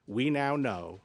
We now know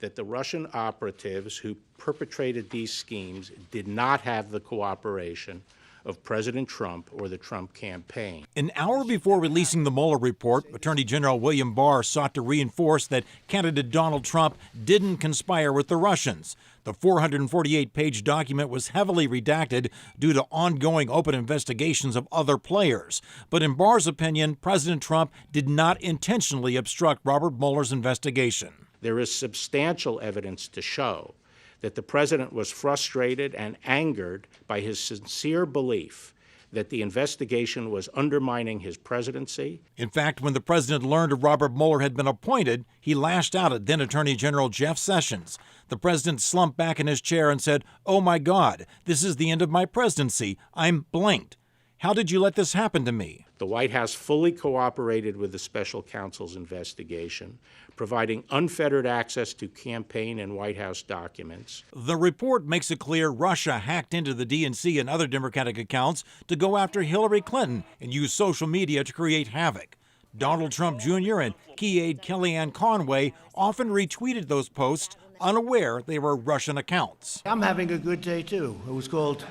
that the Russian operatives who perpetrated these schemes did not have the cooperation of President Trump or the Trump campaign. An hour before releasing the Mueller report, Attorney General William Barr sought to reinforce that candidate Donald Trump didn't conspire with the Russians. The 448-page document was heavily redacted due to ongoing open investigations of other players. But in Barr's opinion, President Trump did not intentionally obstruct Robert Mueller's investigation. There is substantial evidence to show that the president was frustrated and angered by his sincere belief that the investigation was undermining his presidency. In fact, when the president learned Robert Mueller had been appointed, he lashed out at then Attorney General Jeff Sessions. The president slumped back in his chair and said, "Oh my God, this is the end of my presidency. I'm blanked. How did you let this happen to me?" The White House fully cooperated with the special counsel's investigation, providing unfettered access to campaign and White House documents. The report makes it clear Russia hacked into the DNC and other Democratic accounts to go after Hillary Clinton and use social media to create havoc. Donald Trump Jr. and key aide Kellyanne Conway often retweeted those posts, unaware they were Russian accounts. I'm having a good day, too. It was called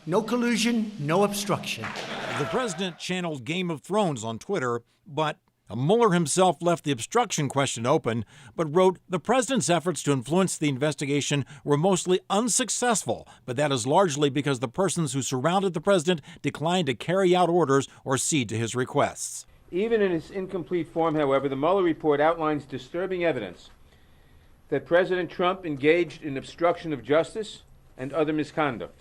No Collusion, No Obstruction. The president channeled Game of Thrones on Twitter, but Mueller himself left the obstruction question open, but wrote, "The president's efforts to influence the investigation were mostly unsuccessful, but that is largely because the persons who surrounded the president declined to carry out orders or cede to his requests." Even in its incomplete form, however, the Mueller report outlines disturbing evidence that President Trump engaged in obstruction of justice and other misconduct.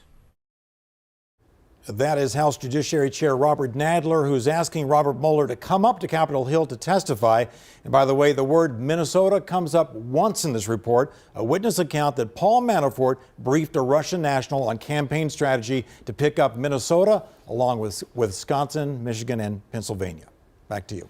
That is House Judiciary Chair Robert Nadler, who's asking Robert Mueller to come up to Capitol Hill to testify. And by the way, the word Minnesota comes up once in this report, a witness account that Paul Manafort briefed a Russian national on campaign strategy to pick up Minnesota, along with Wisconsin, Michigan, and Pennsylvania. Back to you.